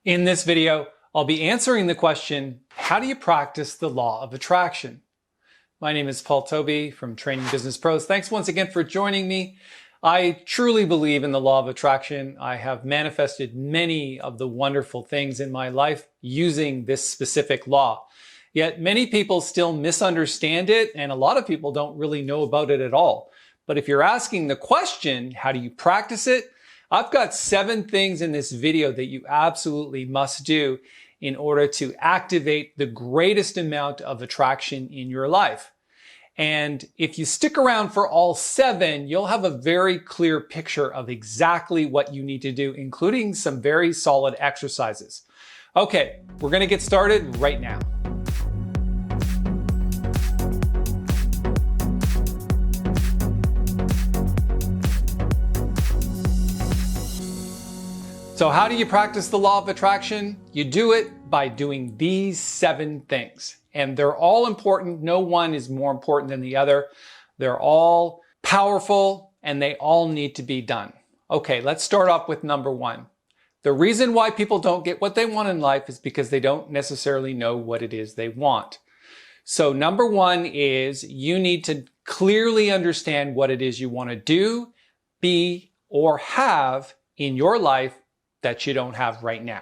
In this video, I'll be answering the question, how do you practice the law of attraction? My name is Tobey from Training Business Pros. Thanks once again for joining me. I truly believe in the law of attraction. I have manifested many of the wonderful things in my life using this specific law. Yet many people still misunderstand it, and a lot of people don't really know about it at all. But if you're asking the question, how do you practice it? I've got 7 things in this video that you absolutely must do in order to activate the greatest amount of attraction in your life. And if you stick around for all 7, you'll have a very clear picture of exactly what you need to do, including some very solid exercises. Okay, we're going to get started right now. So how do you practice the law of attraction? You do it by doing these 7 things. And they're all important. No one is more important than the other. They're all powerful and they all need to be done. Okay, let's start off with number 1. The reason why people don't get what they want in life is because they don't necessarily know what it is they want. So number 1 is you need to clearly understand what it is you want to do, be, or have in your life that you don't have right now.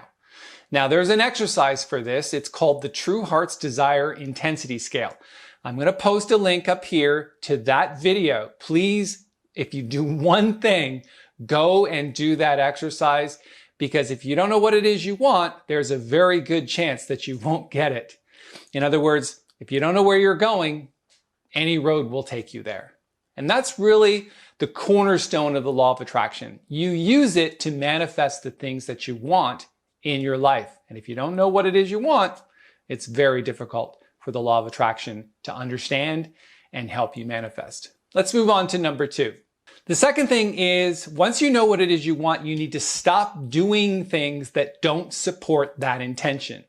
Now, there's an exercise for this. It's called the True Heart's Desire Intensity Scale. I'm going to post a link up here to that video. Please, if you do one thing, go and do that exercise, because if you don't know what it is you want, there's a very good chance that you won't get it. In other words, if you don't know where you're going, any road will take you there. And that's really the cornerstone of the law of attraction. You use it to manifest the things that you want in your life. And if you don't know what it is you want, it's very difficult for the law of attraction to understand and help you manifest. Let's move on to number 2. The second thing is, once you know what it is you want, you need to stop doing things that don't support that intention.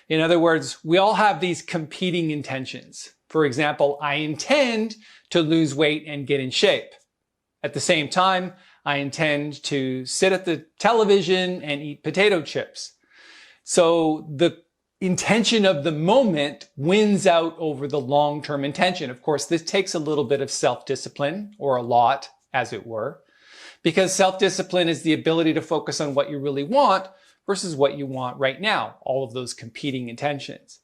In other words, we all have these competing intentions. For example, I intend to lose weight and get in shape. At the same time, I intend to sit at the television and eat potato chips. So the intention of the moment wins out over the long-term intention. Of course, this takes a little bit of self-discipline, or a lot, as it were, because self-discipline is the ability to focus on what you really want versus what you want right now, all of those competing intentions.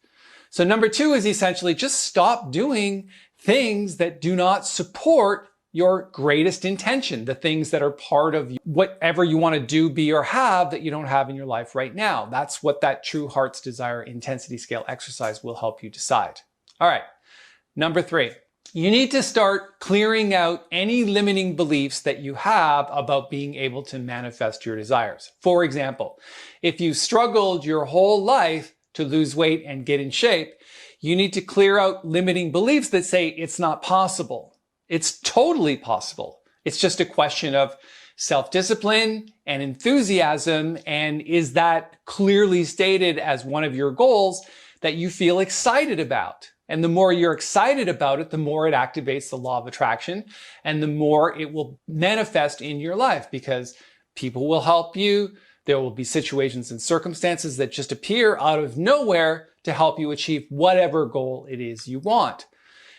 So number 2 is essentially just stop doing things that do not support your greatest intention, the things that are part of whatever you want to do, be, or have that you don't have in your life right now. That's what that True Heart's Desire Intensity Scale exercise will help you decide. All right, number 3. You need to start clearing out any limiting beliefs that you have about being able to manifest your desires. For example, if you struggled your whole life to lose weight and get in shape, you need to clear out limiting beliefs that say it's not possible. It's totally possible. It's just a question of self-discipline and enthusiasm. And is that clearly stated as one of your goals that you feel excited about? And the more you're excited about it, the more it activates the law of attraction and the more it will manifest in your life, because people will help you. There will be situations and circumstances that just appear out of nowhere to help you achieve whatever goal it is you want.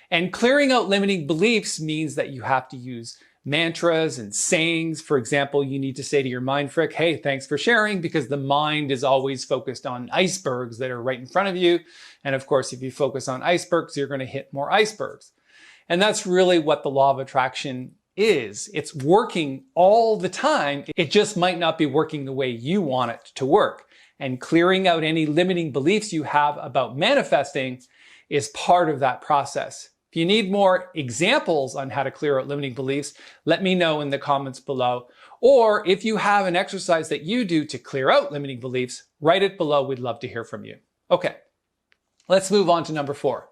And clearing out limiting beliefs means that you have to use mantras and sayings. For example, you need to say to your mind freak, hey, thanks for sharing, because the mind is always focused on icebergs that are right in front of you. And of course, if you focus on icebergs, you're going to hit more icebergs. And that's really what the law of attraction is. It's working all the time. It just might not be working the way you want it to work. And clearing out any limiting beliefs you have about manifesting is part of that process. If you need more examples on how to clear out limiting beliefs, let me know in the comments below. Or if you have an exercise that you do to clear out limiting beliefs, write it below. We'd love to hear from you. Okay, let's move on to number 4.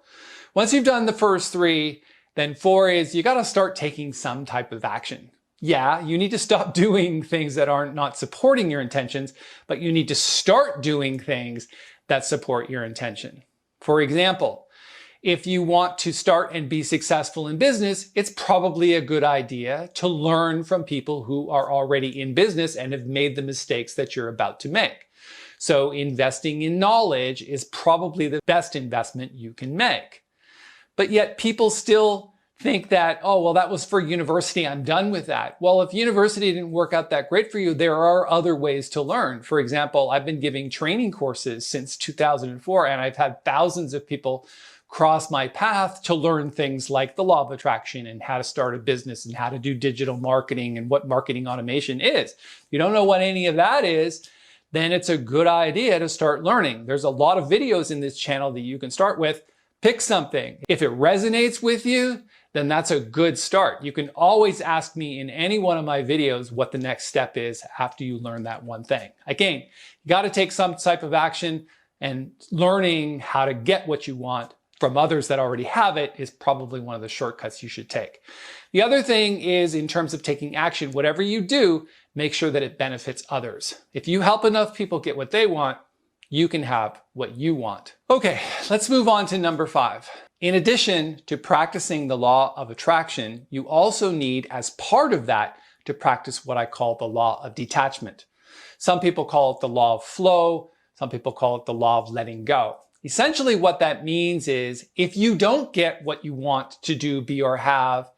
Once you've done the first 3, then 4 is you got to start taking some type of action. Yeah, you need to stop doing things that are not supporting your intentions, but you need to start doing things that support your intention. For example, If you want to start and be successful in business, it's probably a good idea to learn from people who are already in business and have made the mistakes that you're about to make. So investing in knowledge is probably the best investment you can make. But yet people still think that, oh, well, that was for university, I'm done with that. Well, if university didn't work out that great for you, there are other ways to learn. For example, I've been giving training courses since 2004, and I've had thousands of people cross my path to learn things like the law of attraction and how to start a business and how to do digital marketing and what marketing automation is. If you don't know what any of that is, then it's a good idea to start learning. There's a lot of videos in this channel that you can start with. Pick something. If it resonates with you, then that's a good start. You can always ask me in any one of my videos what the next step is after you learn that one thing. Again, you got to take some type of action, and learning how to get what you want from others that already have it is probably one of the shortcuts you should take. The other thing is, in terms of taking action, whatever you do, make sure that it benefits others. If you help enough people get what they want, you can have what you want. Okay, let's move on to number 5. In addition to practicing the law of attraction, you also need, as part of that, to practice what I call the law of detachment. Some people call it the law of flow. Some people call it the law of letting go. Essentially, what that means is if you don't get what you want to do, be, or have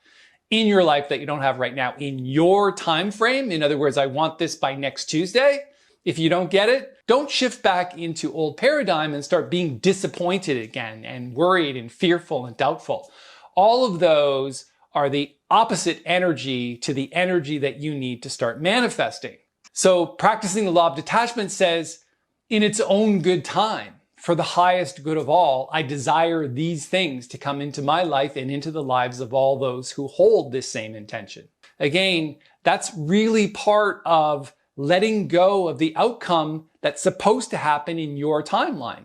in your life that you don't have right now in your time frame, in other words, I want this by next Tuesday. If you don't get it, don't shift back into old paradigm and start being disappointed again and worried and fearful and doubtful. All of those are the opposite energy to the energy that you need to start manifesting. So practicing the law of detachment says, in its own good time, for the highest good of all, I desire these things to come into my life and into the lives of all those who hold this same intention. Again, that's really part of letting go of the outcome that's supposed to happen in your timeline.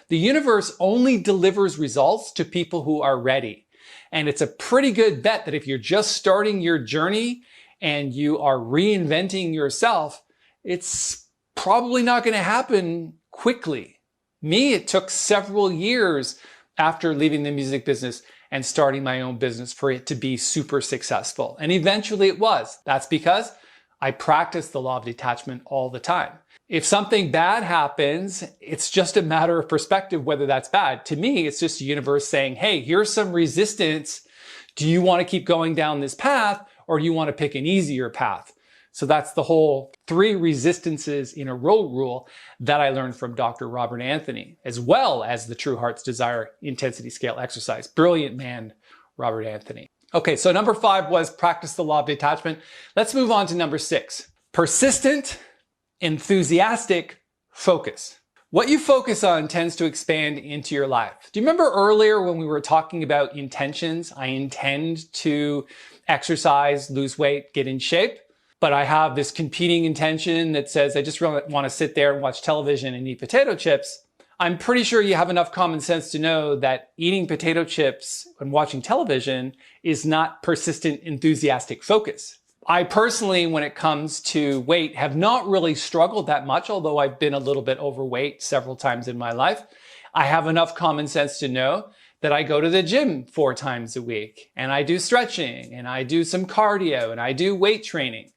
The universe only delivers results to people who are ready. And it's a pretty good bet that if you're just starting your journey and you are reinventing yourself, it's probably not going to happen quickly. Me, it took several years after leaving the music business and starting my own business for it to be super successful. And eventually it was. That's because I practice the law of detachment all the time. If something bad happens, it's just a matter of perspective whether that's bad. To me, it's just the universe saying, hey, here's some resistance. Do you want to keep going down this path, or do you want to pick an easier path? So that's the whole 3 resistances in a row rule that I learned from Dr. Robert Anthony, as well as the True Heart's Desire intensity scale exercise. Brilliant man, Robert Anthony. Okay, so number 5 was practice the law of detachment. Let's move on to number 6. Persistent, enthusiastic focus. What you focus on tends to expand into your life. Do you remember earlier when we were talking about intentions? I intend to exercise, lose weight, get in shape. But I have this competing intention that says I just really want to sit there and watch television and eat potato chips. I'm pretty sure you have enough common sense to know that eating potato chips and watching television is not persistent, enthusiastic focus. I personally, when it comes to weight, have not really struggled that much, although I've been a little bit overweight several times in my life. I have enough common sense to know that I go to the gym 4 times a week, and I do stretching, and I do some cardio, and I do weight training.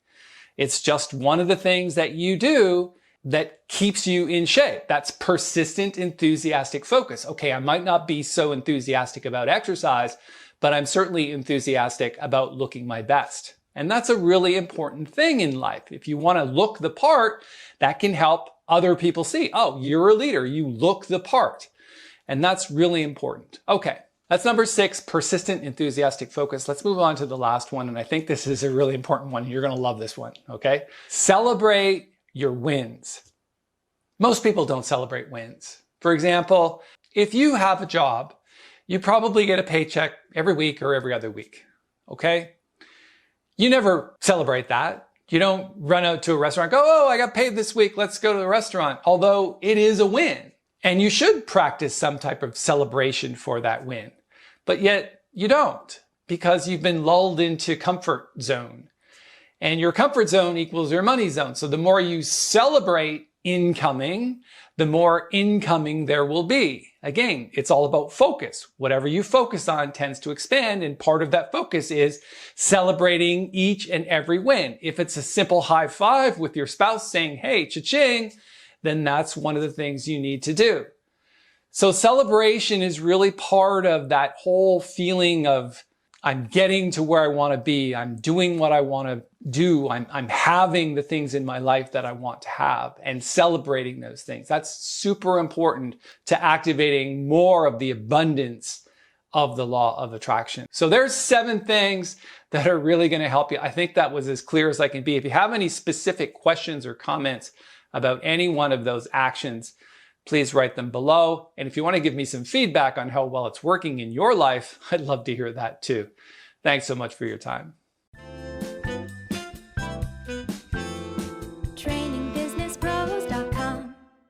It's just one of the things that you do that keeps you in shape. That's persistent, enthusiastic focus. Okay, I might not be so enthusiastic about exercise, but I'm certainly enthusiastic about looking my best. And that's a really important thing in life. If you want to look the part, that can help other people see, oh, you're a leader, you look the part. And that's really important. Okay. That's number 6, persistent, enthusiastic focus. Let's move on to the last one. And I think this is a really important one. You're going to love this one. Okay. Celebrate your wins. Most people don't celebrate wins. For example, if you have a job, you probably get a paycheck every week or every other week. Okay. You never celebrate that. You don't run out to a restaurant, go, oh, I got paid this week, let's go to the restaurant. Although it is a win. And you should practice some type of celebration for that win. But yet you don't, because you've been lulled into comfort zone. And your comfort zone equals your money zone. So the more you celebrate incoming, the more incoming there will be. Again, it's all about focus. Whatever you focus on tends to expand, and part of that focus is celebrating each and every win. If it's a simple high five with your spouse saying, hey, cha-ching, then that's one of the things you need to do. So celebration is really part of that whole feeling of I'm getting to where I want to be. I'm doing what I want to do. I'm having the things in my life that I want to have and celebrating those things. That's super important to activating more of the abundance of the law of attraction. So there's 7 things that are really going to help you. I think that was as clear as I can be. If you have any specific questions or comments about any one of those actions, please write them below. And if you want to give me some feedback on how well it's working in your life, I'd love to hear that too. Thanks so much for your time.